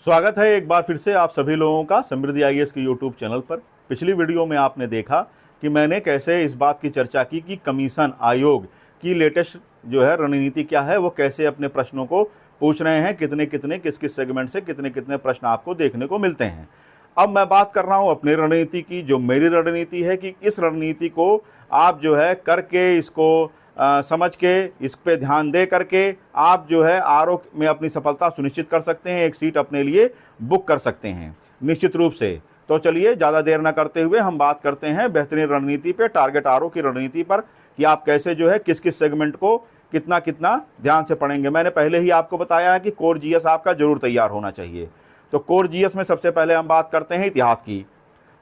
स्वागत है एक बार फिर से आप सभी लोगों का समृद्धि आईएएस के यूट्यूब चैनल पर। पिछली वीडियो में आपने देखा कि मैंने कैसे इस बात की चर्चा की कि कमीशन आयोग की लेटेस्ट जो है रणनीति क्या है, वो कैसे अपने प्रश्नों को पूछ रहे हैं, कितने कितने किस किस सेगमेंट से कितने कितने प्रश्न आपको देखने को मिलते हैं। अब मैं बात कर रहा हूं अपनी रणनीति की, जो मेरी रणनीति है कि इस रणनीति को आप जो है करके इसको समझ के इस पे ध्यान दे करके आप जो है आरओ में अपनी सफलता सुनिश्चित कर सकते हैं, एक सीट अपने लिए बुक कर सकते हैं निश्चित रूप से। तो चलिए ज़्यादा देर ना करते हुए हम बात करते हैं बेहतरीन रणनीति पे, टारगेट आरओ की रणनीति पर, कि आप कैसे जो है किस किस सेगमेंट को कितना कितना ध्यान से पढ़ेंगे। मैंने पहले ही आपको बताया है कि कोर जीएस आपका जरूर तैयार होना चाहिए। तो कोर जीएस में सबसे पहले हम बात करते हैं इतिहास की।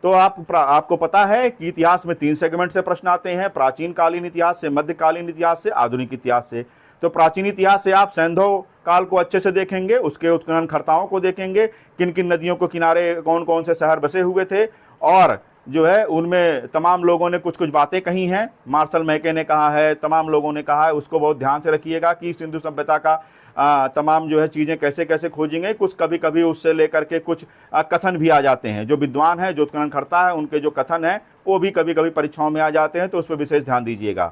तो आपको पता है कि इतिहास में 3 सेगमेंट से प्रश्न आते हैं, प्राचीन कालीन इतिहास से, मध्यकालीन इतिहास से, आधुनिक इतिहास से। तो प्राचीन इतिहास से आप सैंधव काल को अच्छे से देखेंगे, उसके उत्खननकर्ताओं को देखेंगे, किन किन नदियों के किनारे कौन कौन से शहर बसे हुए थे, और जो है उनमें तमाम लोगों ने कुछ कुछ बातें कही हैं। मार्शल मैके ने कहा है, तमाम लोगों ने कहा है, उसको बहुत ध्यान से रखिएगा कि सिंधु सभ्यता का तमाम जो है चीज़ें कैसे कैसे खोजेंगे। कुछ कभी कभी उससे लेकर के कुछ कथन भी आ जाते हैं, जो विद्वान है, जो उत्खननकर्ता है, उनके जो कथन है वो भी कभी कभी परीक्षाओं में आ जाते हैं, तो उस पर विशेष ध्यान दीजिएगा।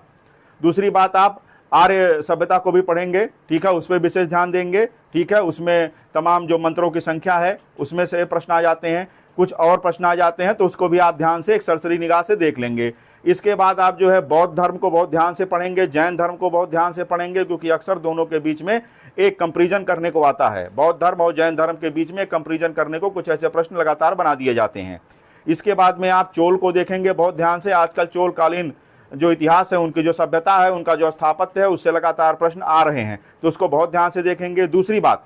दूसरी बात, आप आर्य सभ्यता को भी पढ़ेंगे, ठीक है, उस पर विशेष ध्यान देंगे, ठीक है। उसमें तमाम जो मंत्रों की संख्या है उसमें से प्रश्न आ जाते हैं, कुछ और प्रश्न आ जाते हैं, तो उसको भी आप ध्यान से एक सरसरी निगाह से देख लेंगे। इसके बाद आप जो है बौद्ध धर्म को बहुत ध्यान से पढ़ेंगे, जैन धर्म को बहुत ध्यान से पढ़ेंगे, क्योंकि अक्सर दोनों के बीच में एक कंपैरिजन करने को आता है। बौद्ध धर्म और जैन धर्म के बीच में कंपैरिजन करने को कुछ ऐसे प्रश्न लगातार बना दिए जाते हैं। इसके बाद में आप चोल को देखेंगे बहुत ध्यान से। आजकल चोल कालीन जो इतिहास है, उनकी जो सभ्यता है, उनका जो स्थापत्य है, उससे लगातार प्रश्न आ रहे हैं, तो उसको बहुत ध्यान से देखेंगे। दूसरी बात,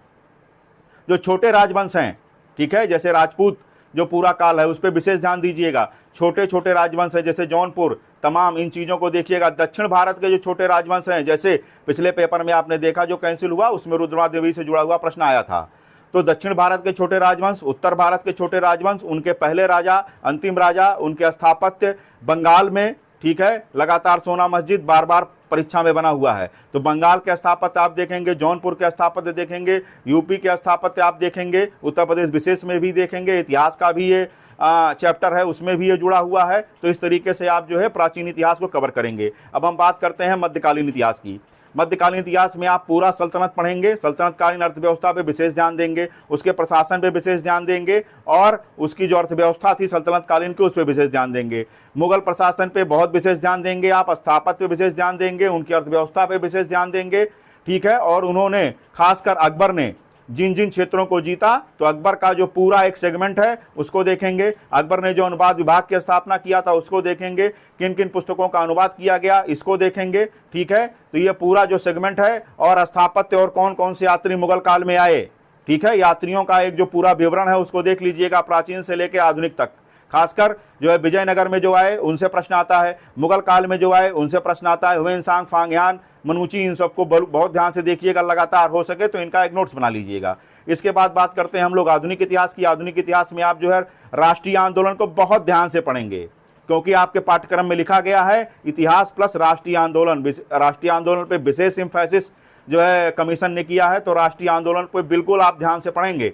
जो छोटे राजवंश हैं, ठीक है, जैसे राजपूत जो पूरा काल है उस पर विशेष ध्यान दीजिएगा। छोटे छोटे राजवंश हैं जैसे जौनपुर, तमाम इन चीज़ों को देखिएगा। दक्षिण भारत के जो छोटे राजवंश हैं, जैसे पिछले पेपर में आपने देखा जो कैंसिल हुआ, उसमें रुद्रमा देवी से जुड़ा हुआ प्रश्न आया था। तो दक्षिण भारत के छोटे राजवंश, उत्तर भारत के छोटे राजवंश, उनके पहले राजा, अंतिम राजा, उनके स्थापत्य, बंगाल में, ठीक है, लगातार सोना मस्जिद बार बार परीक्षा में बना हुआ है, तो बंगाल के स्थापत्य आप देखेंगे, जौनपुर के स्थापत्य देखेंगे, यूपी के स्थापत्य आप देखेंगे, उत्तर प्रदेश विशेष में भी देखेंगे, इतिहास का भी ये चैप्टर है उसमें भी ये जुड़ा हुआ है। तो इस तरीके से आप जो है प्राचीन इतिहास को कवर करेंगे। अब हम बात करते हैं मध्यकालीन इतिहास की। मध्यकालीन इतिहास में आप पूरा सल्तनत पढ़ेंगे, सल्तनतकालीन अर्थव्यवस्था पे विशेष ध्यान देंगे, उसके प्रशासन पे विशेष ध्यान देंगे, और उसकी जो अर्थव्यवस्था थी सल्तनतकालीन की उस पर विशेष ध्यान देंगे। मुगल प्रशासन पे बहुत विशेष ध्यान देंगे आप, स्थापत्य पे विशेष ध्यान देंगे, उनकी अर्थव्यवस्था पे विशेष ध्यान देंगे, ठीक है। और उन्होंने खासकर अकबर ने जिन जिन क्षेत्रों को जीता, तो अकबर का जो पूरा एक सेगमेंट है उसको देखेंगे। अकबर ने जो अनुवाद विभाग की स्थापना किया था उसको देखेंगे, किन किन पुस्तकों का अनुवाद किया गया इसको देखेंगे, ठीक है। तो ये पूरा जो सेगमेंट है, और स्थापत्य और कौन कौन से यात्री मुगल काल में आए, ठीक है, यात्रियों का एक जो पूरा विवरण है उसको देख लीजिएगा, प्राचीन से लेकर आधुनिक तक। खासकर जो है विजयनगर में जो आए उनसे प्रश्न आता है, मुगल काल में जो आए उनसे प्रश्न आता है, हुएन सांग, फांगह्यान, मनुची, इन सबको बहुत ध्यान से देखिएगा, लगातार हो सके तो इनका एक नोट्स बना लीजिएगा। इसके बाद बात करते हैं हम लोग आधुनिक इतिहास की। आधुनिक इतिहास में आप जो है राष्ट्रीय आंदोलन को बहुत ध्यान से पढ़ेंगे, क्योंकि आपके पाठ्यक्रम में लिखा गया है इतिहास प्लस राष्ट्रीय आंदोलन। राष्ट्रीय आंदोलन पर विशेष एम्फेसिस जो है कमीशन ने किया है, तो राष्ट्रीय आंदोलन पर बिल्कुल आप ध्यान से पढ़ेंगे।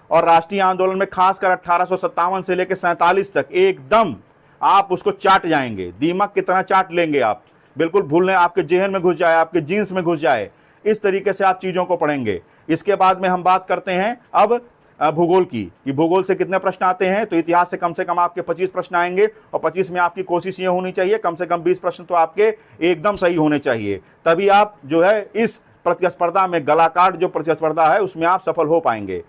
और राष्ट्रीय आंदोलन में खासकर 1857 से लेकर 47 तक एकदम आप उसको चाट जाएंगे, दीमक की तरह चाट लेंगे आप, बिल्कुल भूलने, आपके जेहन में घुस जाए, आपके जीन्स में घुस जाए, इस तरीके से आप चीज़ों को पढ़ेंगे। इसके बाद में हम बात करते हैं अब भूगोल की, कि भूगोल से कितने प्रश्न आते हैं। तो इतिहास से कम आपके 25 प्रश्न आएंगे, और 25 में आपकी कोशिश ये होनी चाहिए कम से कम 20 प्रश्न तो आपके एकदम सही होने चाहिए, तभी आप जो है इस प्रतिस्पर्धा में, गलाकाट जो प्रतिस्पर्धा है उसमें आप सफल हो पाएंगे।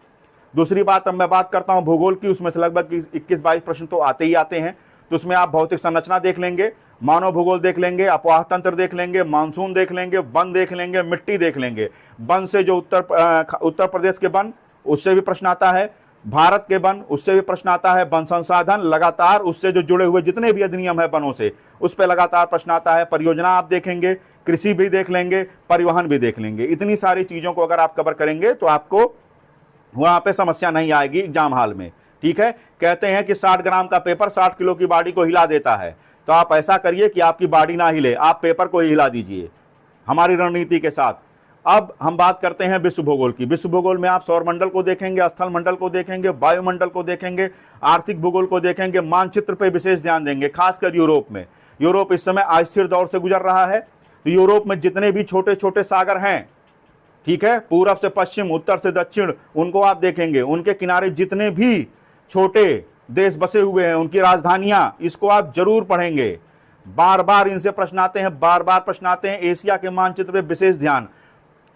दूसरी बात, अब मैं बात करता हूं भूगोल की, उसमें से लगभग 21-22 प्रश्न तो आते ही आते हैं। तो उसमें आप भौतिक संरचना देख लेंगे, मानव भूगोल देख लेंगे, अपवाह तंत्र देख लेंगे, मानसून देख लेंगे, वन देख लेंगे, मिट्टी देख लेंगे। वन से जो उत्तर प्रदेश के वन, उससे भी प्रश्न आता है, भारत के वन, उससे भी प्रश्न आता है, वन संसाधन, लगातार उससे जो जुड़े हुए जितने भी अधिनियम है वनों से, उस पर लगातार प्रश्न आता है। परियोजना आप देखेंगे, कृषि भी देख लेंगे, परिवहन भी देख लेंगे। इतनी सारी चीज़ों को अगर आप कवर करेंगे तो आपको वहां पे समस्या नहीं आएगी एग्जाम हॉल में, ठीक है। कहते हैं कि 60 ग्राम का पेपर 60 किलो की बॉडी को हिला देता है, तो आप ऐसा करिए कि आपकी बॉडी ना हिले, आप पेपर को ही हिला दीजिए हमारी रणनीति के साथ। अब हम बात करते हैं विश्व भूगोल की। विश्व भूगोल में आप सौर मंडल को देखेंगे, स्थल मंडल को देखेंगे, वायुमंडल को देखेंगे, आर्थिक भूगोल को देखेंगे, मानचित्र पे विशेष ध्यान देंगे। खासकर यूरोप में, यूरोप इस समय अस्थिर दौर से गुजर रहा है, तो यूरोप में जितने भी छोटे छोटे सागर हैं, ठीक है, पूरब से पश्चिम, उत्तर से दक्षिण, उनको आप देखेंगे। उनके किनारे जितने भी छोटे देश बसे हुए हैं, उनकी राजधानियां, इसको आप जरूर पढ़ेंगे। बार बार इनसे प्रश्न आते हैं, बार बार प्रश्न आते हैं। एशिया के मानचित्र पे विशेष ध्यान,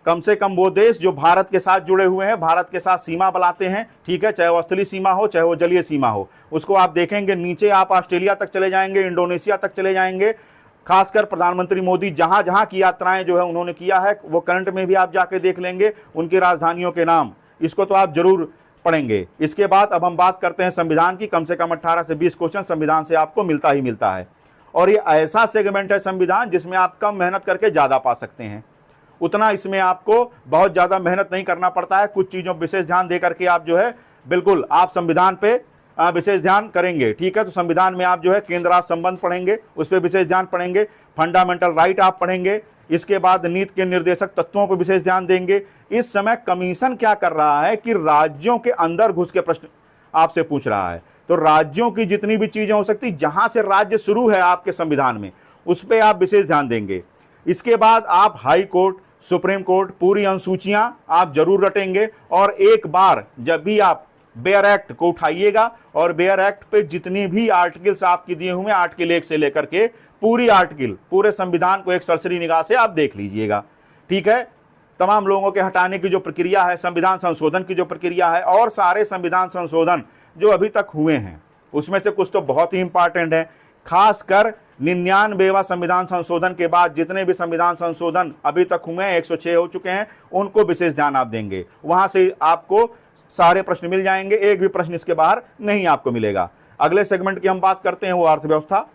कम से कम वो देश जो भारत के साथ जुड़े हुए हैं, भारत के साथ सीमा बनाते हैं, ठीक है, चाहे वो स्थलीय सीमा हो चाहे वो जलीय सीमा हो, उसको आप देखेंगे। नीचे आप ऑस्ट्रेलिया तक चले जाएंगे, इंडोनेशिया तक चले जाएंगे। खासकर प्रधानमंत्री मोदी जहां जहां की यात्राएं जो है उन्होंने किया है, वो करंट में भी आप जाके देख लेंगे, उनकी राजधानियों के नाम, इसको तो आप जरूर पढ़ेंगे। इसके बाद अब हम बात करते हैं संविधान की। कम से कम 18 से 20 क्वेश्चन संविधान से आपको मिलता ही मिलता है, और ये ऐसा सेगमेंट है संविधान जिसमें आप कम मेहनत करके ज्यादा पा सकते हैं। उतना इसमें आपको बहुत ज्यादा मेहनत नहीं करना पड़ता है। कुछ चीजों पर विशेष ध्यान दे करके आप जो है बिल्कुल आप संविधान पे विशेष ध्यान करेंगे, ठीक है। तो संविधान में आप जो है केंद्र राज्य संबंध पढ़ेंगे, उस पर विशेष ध्यान पढ़ेंगे। फंडामेंटल राइट आप पढ़ेंगे। इसके बाद नीति के निर्देशक तत्वों पर विशेष ध्यान देंगे। इस समय कमीशन क्या कर रहा है कि राज्यों के अंदर घुस के प्रश्न आपसे पूछ रहा है। तो राज्यों की जितनी भी चीजें हो सकती, जहां से राज्य शुरू है आपके संविधान में, उस पर आप विशेष ध्यान देंगे। इसके बाद आप हाई कोर्ट, सुप्रीम कोर्ट, पूरी अनुसूचियां आप जरूर रटेंगे। और एक बार जब भी आप बेयर एक्ट को उठाइएगा, और बेयर एक्ट पे जितनी भी आर्टिकल्स आपके दिए हुए हैं, आर्टिकल 1 से लेकर के पूरी आर्टिकल, पूरे संविधान को एक सरसरी निगाह से आप देख लीजिएगा, ठीक है। तमाम लोगों के हटाने की जो प्रक्रिया है, संविधान संशोधन की जो प्रक्रिया है, और सारे संविधान संशोधन जो अभी तक हुए हैं, उसमें से कुछ तो बहुत ही इंपॉर्टेंट है। खासकर 99वां संविधान संशोधन के बाद जितने भी संविधान संशोधन अभी तक हुए हैं, 106 हो चुके हैं, उनको विशेष ध्यान आप देंगे। वहां से आपको सारे प्रश्न मिल जाएंगे, एक भी प्रश्न इसके बाहर नहीं आपको मिलेगा। अगले सेगमेंट की हम बात करते हैं, वो अर्थव्यवस्था।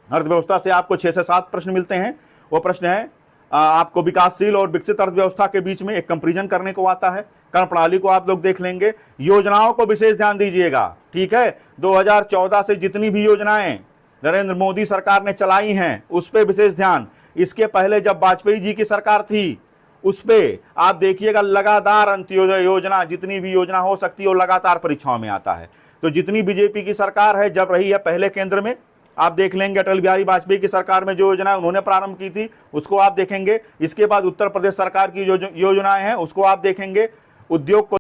अर्थव्यवस्था से आपको 6 से 7 प्रश्न मिलते हैं। वो प्रश्न है आपको विकासशील और विकसित अर्थव्यवस्था के बीच में एक कंपैरिजन करने को आता है। कर प्रणाली को आप लोग देख लेंगे। योजनाओं को विशेष ध्यान दीजिएगा, ठीक है। 2014 से जितनी भी योजनाएं नरेंद्र मोदी सरकार ने चलाई हैं, उस पर विशेष ध्यान। इसके पहले जब वाजपेयी जी की सरकार थी, उस पे आप देखिएगा, लगातार अंत्योदय योजना, जितनी भी योजना हो सकती है वो लगातार परीक्षाओं में आता है। तो जितनी बीजेपी की सरकार है जब रही है पहले केंद्र में, आप देख लेंगे अटल बिहारी वाजपेयी की सरकार में जो योजना उन्होंने प्रारंभ की थी, उसको आप देखेंगे। इसके बाद उत्तर प्रदेश सरकार की जो योजनाएं हैं उसको आप देखेंगे। उद्योग को